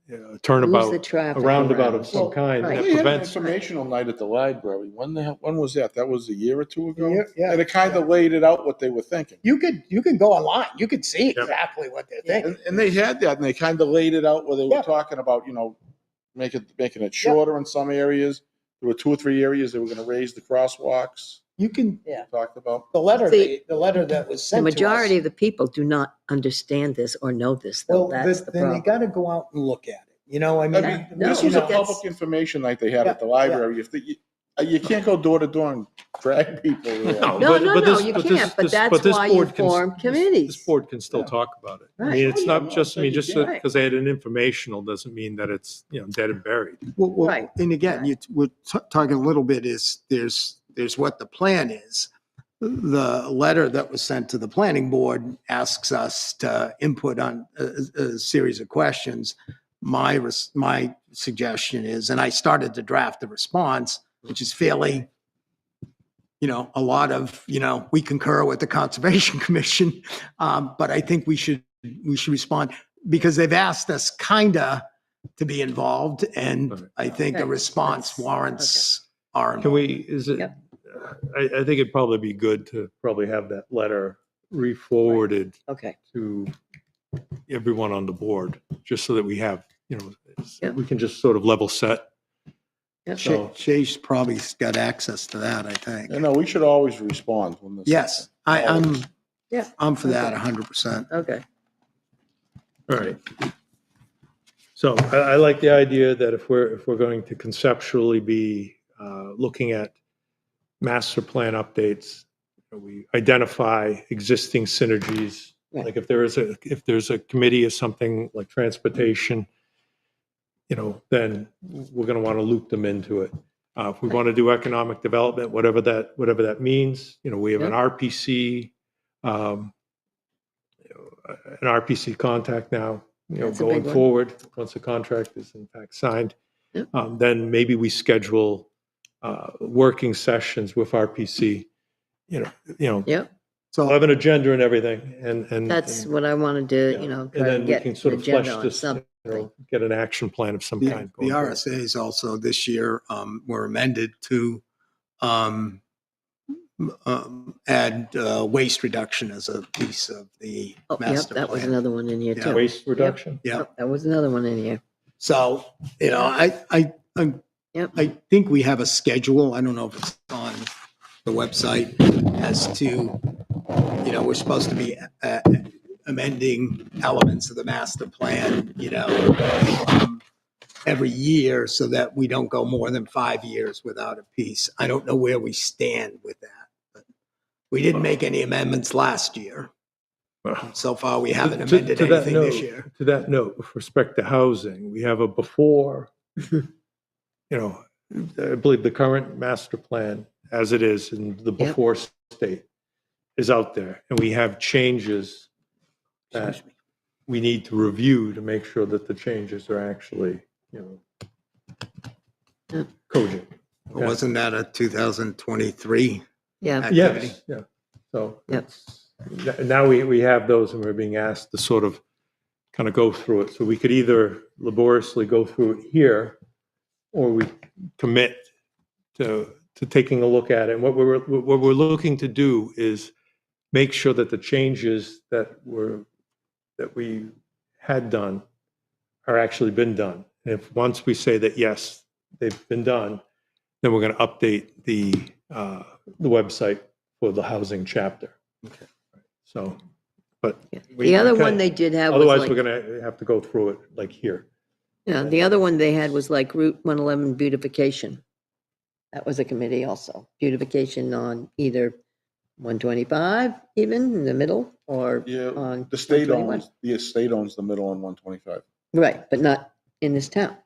Who's turnabout, the traffic a roundabout around? of some kind right. that We had an prevents. informational night at the library. When was that? That was a year or two ago? Yeah. And it kind of laid it out what they were thinking. You could go online. You could see Yep. exactly what they're thinking. And they had that, and they kind of laid it out where they were Yeah. talking about, making it shorter in some areas. There were 2 or 3 areas they were going to raise the crosswalks. You can, Talked about. the letter See, that was The sent to us. majority of the people do not understand this or know this, though. Well, That's the then you problem. got to go out and look at it. I mean, I mean, No, this was a but that's- public information night they had at the Yeah, library. If you can't go door to door and drag people. No, But no, this- you but can't, this- but this- that's this why you board can- form this- committees. This board can still Yeah. talk about it. I Right. mean, it's Oh, yeah, not no, just, I mean, you just can't. because they had an informational doesn't mean that it's, dead and buried. Well, Right. and again, we're talking a little bit is there's what the plan is, the letter that was sent to the planning board asks us to input on a series of questions. My suggestion is, and I started to draft the response, which is fairly, a lot of, we concur with the Conservation Commission. But I think we should respond because they've asked us kinda to be involved, and I think a Okay. response warrants our. Can we, is it, Yep. I think it'd probably be good to probably have that letter re-forwarded Okay, to everyone on the board, just so that we have, Yep. we can just sort of level set. Yep. So, Shay's probably got access to that, I think. No, we should always respond when this. Yes, I'm Yeah. for that 100%. okay. all right. So I like the idea that if we're going to conceptually be looking at master plan updates, we identify existing synergies. Right. Like if there's a committee or something like transportation, then we're going to want to loop them into it. If we want to do economic development, whatever that means, we have an RPC, an RPC contact now, That's a going big one. forward, once the contract is in fact signed. Yep. Then maybe we schedule working sessions with RPC, Yep, So I'll have an agenda and everything, and that's what I wanted to, yeah. try And to then we get can an sort of flesh agenda on this, something. get an action plan of some the kind. the going forward. RSA's also this year were amended to add waste reduction as a piece of the Oh, yep, master that was plan. another one in here Yeah. too. Waste reduction? Yeah. Yep, that was another one in here. So, Yep. I think we have a schedule. I don't know if it's on the website as to, we're supposed to be amending elements of the master plan, every year so that we don't go more than 5 years without a piece. I don't know where we stand with that. But we didn't make any amendments last year. Well, So far, we haven't to amended that anything this note- year. To that note, with respect to housing, we have a before, I believe the current master plan, as it is in the before state, is out there, and we have changes that we need to review to make sure that the changes are actually, Yep. cogent. Okay? Wasn't that a 2023 Yeah, activity? Yes, yeah. So Yep. now we have those and we're being asked to sort of kind of go through it. So we could either laboriously go through it here or we commit to taking a look at it. And what we're looking to do is make sure that the changes that we had done are actually been done. And if once we say that, yes, they've been done, then we're going to update the website for the housing chapter. Okay. So, but. the other one they did have was Otherwise, like, we're going to have to go through it like here. yeah, the other one they had was like Route 111 beautification. That was a committee also, beautification on either 125 even in the middle or Yeah, on. the state 121. owns, the estate owns the middle on 125. Right, but not in this town.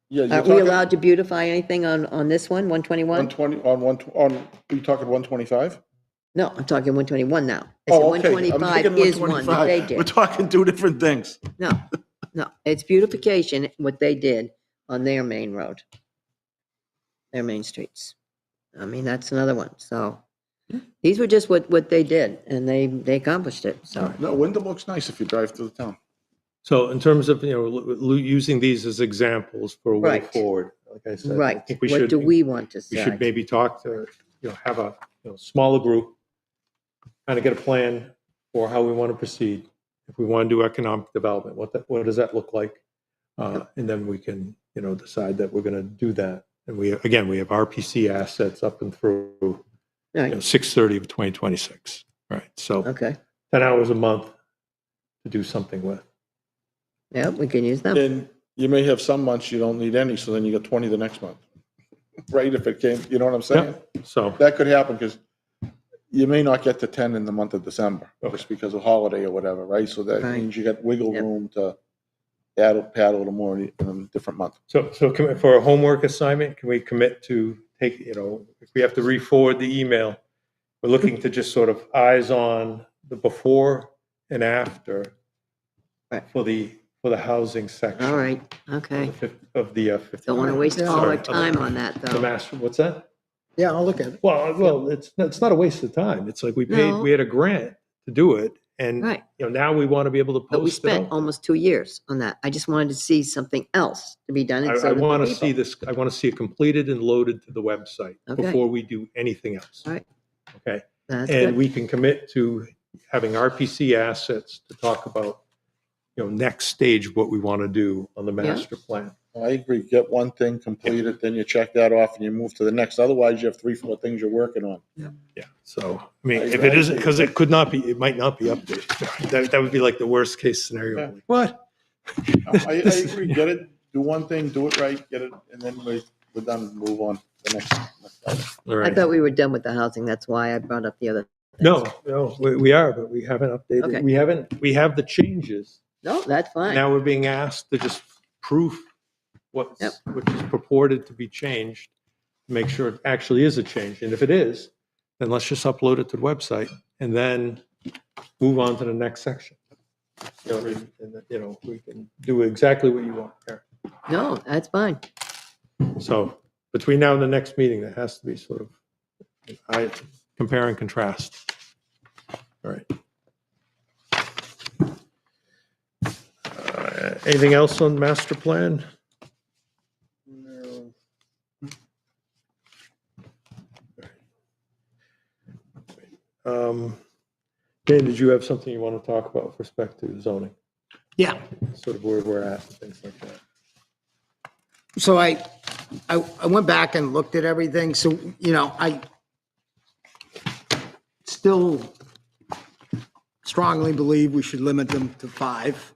Yeah, you're Are we talking allowed to beautify anything on this one, 121? 120, are you talking 125? No, I'm talking 121 now. I said Oh, okay. I'm 125 thinking is one that they 125. We're did. talking two different things. No, it's beautification, what they did on their main road. Their main streets. I mean, that's another one, so. These were just what they did, and they accomplished it, so. No, Wyndham looks nice if you drive through the town. So in terms of, using these as examples for a way Right. forward, like I said. I Right, think we what should- do we want to We should say? maybe talk to, have a smaller group, kind of get a plan for how we want to proceed. If we want to do economic development, what does that look like? And then we can, decide that we're going to do that. And we have RPC assets up and through, Right, 6/30 of 2026, right? So okay, 10 hours a month to do something with. yeah, we can use them. And you may have some months you don't need any, so then you got 20 the next month. Right, if it came, you know what I'm saying? So, That could happen because you may not get to 10 in the month of December, just because of holiday or whatever, right? So that Right. means you got wiggle Yep. room to pad a little more in a different month. so for a homework assignment, can we commit to take, if we have to re-forward the email, we're looking to just sort of eyes on the before and after Right. for the housing section. All right, okay. Of the 50. Don't want to waste all Sorry, our time on that, The though. master, what's that? Yeah, I'll look at it. Well, it's not a waste of time. It's like No. we had a grant to do it. And, Right. now we want to be able to post it. But we out spent there. almost 2 years on that. I just wanted to see something else to be done. and so I did the want to people. see this, I want to see it completed and loaded to the website Okay. before we do anything else. All right. Okay. That's And good. we can commit to having RPC assets to talk about, next stage, of what we want to do on the master plan. I agree. Get one thing completed, then you check that off and you move to the next. Otherwise, you have 3, 4 things you're working on. Yeah. So, I mean, if it isn't, because it might not be updated. That would be like the worst case scenario. Yeah. What? I agree. Get it, do one thing, do it right, get it, and then we're done, move on to the next item. All I right. thought we were done with the housing. That's why I brought up the other. No, we are, but we haven't updated. Okay. We have the changes. No, that's fine. Now we're being asked to just proof which is purported to be changed, make sure it actually is a change. And if it is, then let's just upload it to the website and then move on to the next section. We can do exactly what you want there. No, that's fine. So between now and the next meeting, there has to be sort of compare and contrast. All right. Anything else on master plan? Dan, did you have something you want to talk about with respect to zoning? Yeah. Sort of where we're at and things like that. So I went back and looked at everything. So, I still strongly believe we should limit them to 5.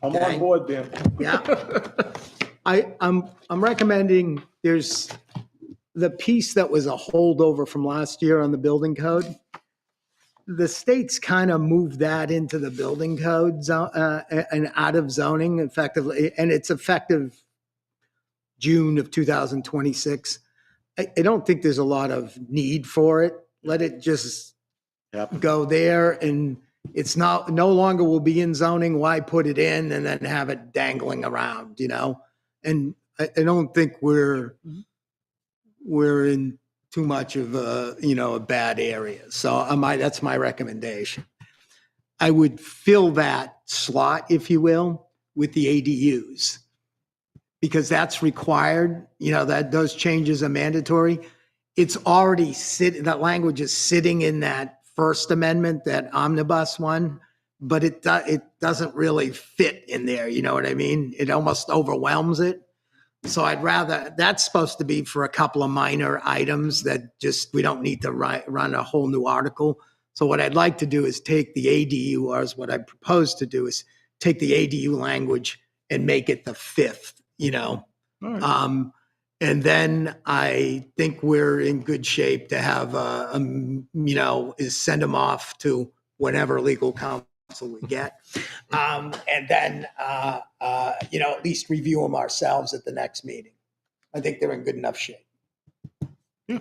I'm Okay. on board, Dan. Yeah. I'm recommending there's the piece that was a holdover from last year on the building code. The state's kind of moved that into the building code and out of zoning effectively, and it's effective June of 2026. I don't think there's a lot of need for it. Let it just Yep. go there, and it's no longer will be in zoning. Why put it in and then have it dangling around, And I don't think we're in too much of a bad area. So that's my recommendation. I would fill that slot, if you will, with the ADUs, because that's required. Those changes are mandatory. It's already that language is sitting in that First Amendment, that omnibus one, but it doesn't really fit in there. You know what I mean? It almost overwhelms it. So that's supposed to be for a couple of minor items that we don't need to run a whole new article. So what I'd like to do is take the ADU, or what I propose to do is take the ADU language and make it the 5th, All right. And then I think we're in good shape to have, is send them off to whatever legal counsel we get. And then, at least review them ourselves at the next meeting. I think they're in good enough shape. Yeah.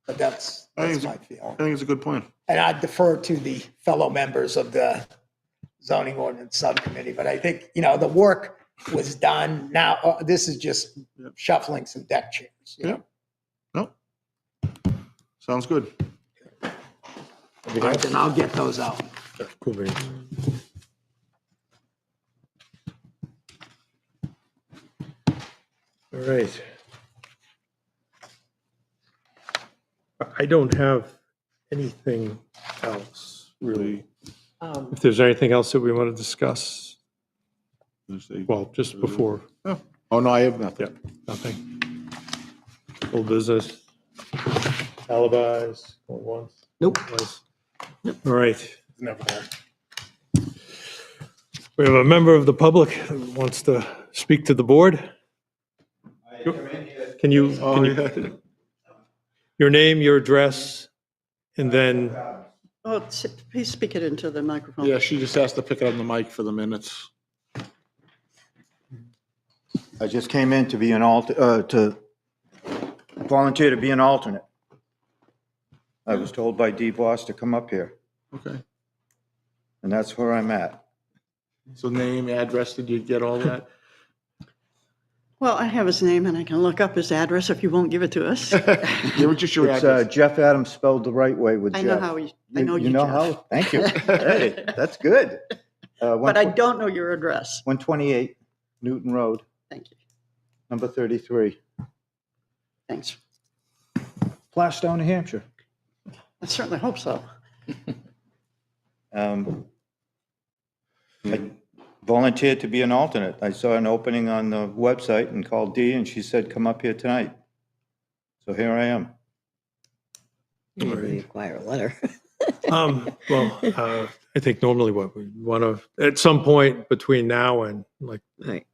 But that's I think my feeling. I think it's a good plan. And I defer to the fellow members of the zoning ordinance subcommittee, but I think, the work was done. Now, this is just shuffling some deck chairs. Yeah. No. Sounds good. All right, then I'll get those out. Cool. Beans. All right. I don't have anything else, really. If there's anything else that we want to discuss, well, just before, Oh, no, I have nothing. yeah, nothing. Old business, alibis, going once. Nope. twice. All right. Never there. We have a member of the public who wants to speak to the board. Can you, your name, your address, and then, Oh, please speak it into the microphone. Yeah, she just has to pick up the mic for the minutes. I just came in to be to volunteer to be an alternate. I was told by Dee Voss to come up here, Okay. and that's where I'm at. So name, address, did you get all that? Well, I have his name and I can look up his address if you won't give it to us. Give it just your It's address. Jeff Adams spelled the right way with I Jeff. know how I know you, know Jeff. how? Thank you. Hey, that's good. But I don't know your address. 128 Newton Road, Thank you. number 33, Thanks. Plastow, New Hampshire. I certainly hope so. I volunteered to be an alternate. I saw an opening on the website and called Dee, and she said, come up here tonight. So here I am. Maybe we acquire a letter. Well, I think normally what we want to, at some point between now and like Right.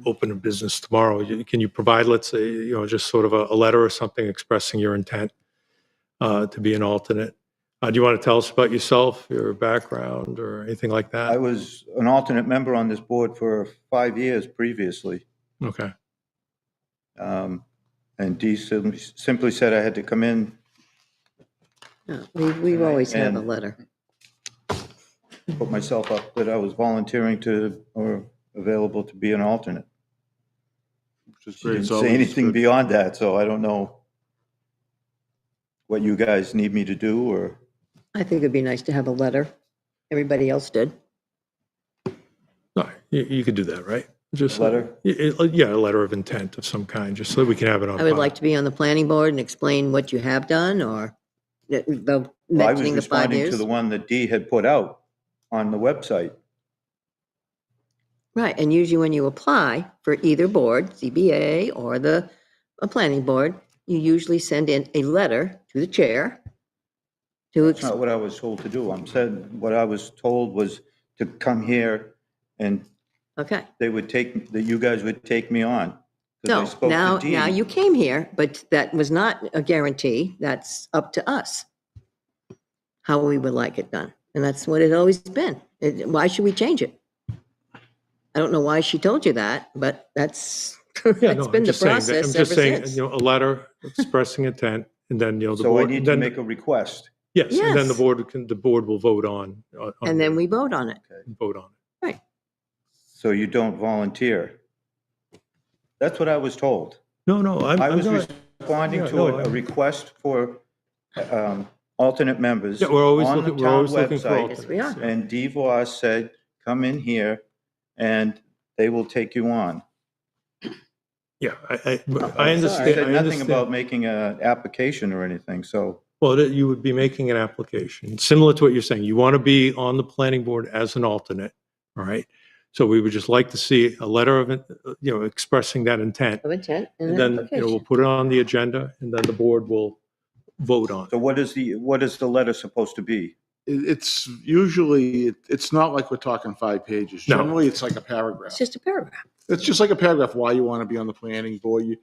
open a business tomorrow, can you provide, let's say, just sort of a letter or something expressing your intent to be an alternate? Do you want to tell us about yourself, your background, or anything like I that? was an alternate member on this board for 5 years previously. Okay. And Dee simply said I had to come in, No, we've always had a And- letter. put myself up, that I was volunteering to, or available to be an alternate. Which is She great. didn't It's say always anything good. beyond that, so I don't know what you guys need me to do, or, I think it'd be nice to have a letter. Everybody else did. No, you could do that, right? Just Letter? Yeah, a letter of intent of some kind, just so that we can have it on I would file. like to be on the planning board and explain what you have done or Well, I was mentioning the 5 responding to years. the one that Dee had put out on the website. Right, and usually when you apply for either board, CBA or a planning board, you usually send in a letter to the chair to, That's not what I was told to do. What I was told was to come here and okay. that you guys would take me on. 'Cause I No, spoke to now Dee. you came here, but that was not a guarantee. That's up to us. How we would like it done. And that's what it's always been. Why should we change it? I don't know why she told you that, but that's, Yeah, that's no, I'm been the just saying that- process I'm ever just saying, since. a letter expressing intent, and then, the So I board, need to then, make a request. yes, and then the Yes. board will vote on. And then we vote on it. Vote on it. Right. So you don't volunteer. That's what I was told. No, I'm I was not, responding Yeah, to no, a request for alternate members yeah, we're always on the looking, we're town always looking for website. Yes, we alternates. are. yeah. And Dee Voss said, come in here and they will take you on. Yeah, I She understand. said I nothing understand. about making an application or anything, so. Well, you would be making an application, similar to what you're saying. You want to be on the planning board as an alternate, all right? So we would just like to see a letter of, expressing that intent. Of intent and And an then, we'll application. put it on the agenda, and then the board will vote on it. So what is the letter supposed to be? It's usually, it's not like we're talking 5 pages. No. Generally, it's like a paragraph. It's just a paragraph. It's just like a paragraph, why you want to be on the planning board. You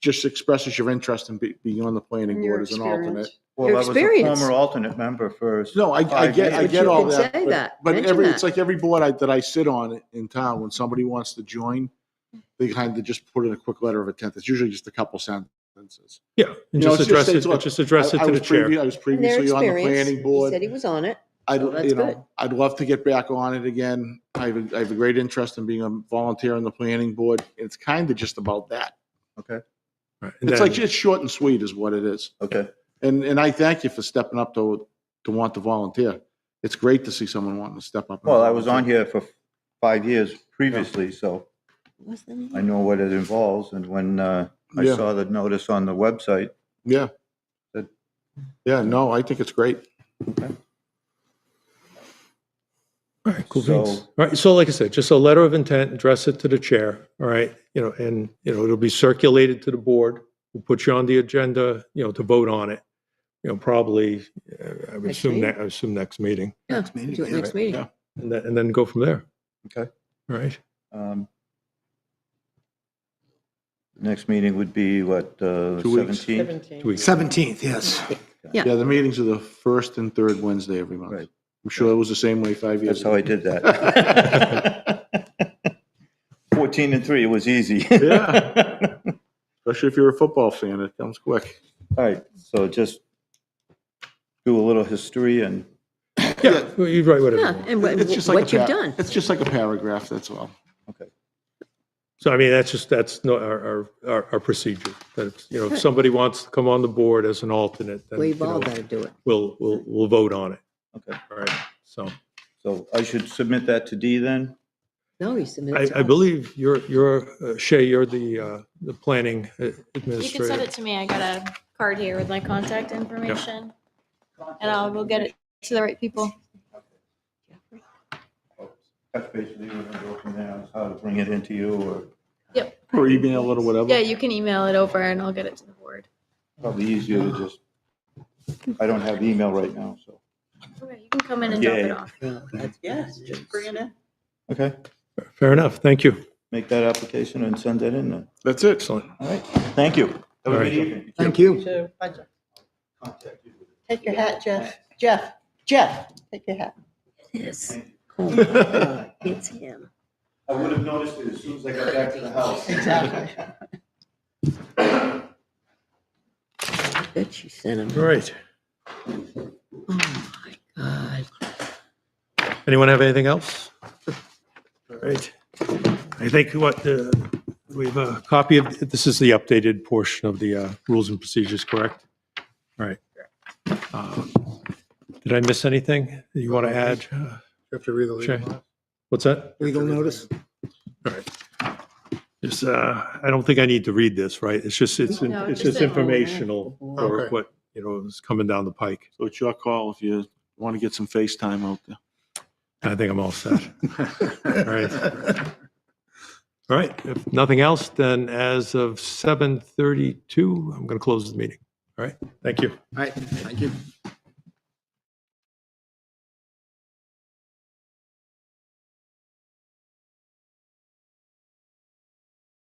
just expresses your interest in being on the planning And your board as an alternate. experience. Well, Your I was a experience. former alternate member for No, I 5 get years. you all can that. say that, But mention it's that. like every board that I sit on in town, when somebody wants to join, they kind of just put in a quick letter of intent. It's usually just a couple sentences. Yeah, and You know, just it's address just- it, it's like, just address it I to was the chair. I was And their previously on the experience, planning he board. said he was on it. I'd, so that's good. I'd love to get back on it again. I have a great interest in being a volunteer on the planning board. It's kind of just about that. Okay, Right, and It's then- like, it's short and sweet is what it is. okay. And I thank you for stepping up to want to volunteer. It's great to see someone wanting to step up. and Well, I was on volunteer. here for 5 years previously, so What's the name? I know what it involves. And when I Yeah. saw the notice on the website, Yeah. Good. Yeah, no, I think it's great. All right, cool So- beans. All right, so like I said, just a letter of intent, address it to the chair, all right? And, it'll be circulated to the board. We'll put you on the agenda, to vote on it. Probably, I would Next assume, meeting? I assume next meeting, Yeah, Next meeting, do it yeah. next meeting. Yeah. and then go from there. Okay. All right? Next meeting would be what, 2 weeks. 17th? 17. 2 weeks. 17th, yes. Yeah. Yeah, the meetings are the first and third Wednesday every month. Right. I'm sure it was the same way 5 years That's how I ago. did that. 14 and 3, it was easy. Yeah. Especially if you're a football fan, it comes quick. All right, so just do a little history and, Yeah, well, you write whatever. you Yeah, want. and It's just like what a you've pa- done. It's just like a paragraph, that's all. okay. So I mean, that's no, our procedure. That it's, you know, if somebody wants to come on the board as an alternate, then, you We've all know, got to do it. we'll vote on it. Okay, All right. So so I should submit that to Dee then? No, you submit it to I us. believe you're Shay, you're the planning You can send administrator. it to me. I got a card here with my contact information. And I'll go get it to the right people. Touch base with you and then go from there, how to bring it into you, or Yep. Or email it or whatever. Yeah, you can email it over and I'll get it to the board. probably easier to just, I don't have email right now, so. Okay, you can come in and drop it Yeah. off. Well, that's- Yes, just bring it in. Okay, Fair enough. Thank you. make that application and send that in then. That's it. Excellent. All right, thank you. Have a All good right. evening. Thank you. So, take your hat, Jeff. Jeff, take your hat. Yes. Oh, my God, it's him. I would have noticed it as soon as I got back to the house. Exactly. I bet you sent him. All right. Oh, my God. Anyone have anything else? All right. I think we have a copy of, this is the updated portion of the rules and procedures, correct? All right. Did I miss anything that you want to add? You have to read the legal Shay. notice. What's that? Legal notice? All right. Just, I don't think I need to read this, right? It's just, it's No, it's just just a- informational for Okay. what, you know, is coming down the pike. So it's your call if you want to get some FaceTime out there. I think I'm all set. All right. All right. If nothing else, then as of 7:32, I'm going to close the meeting. All right. Thank you. All right, thank you.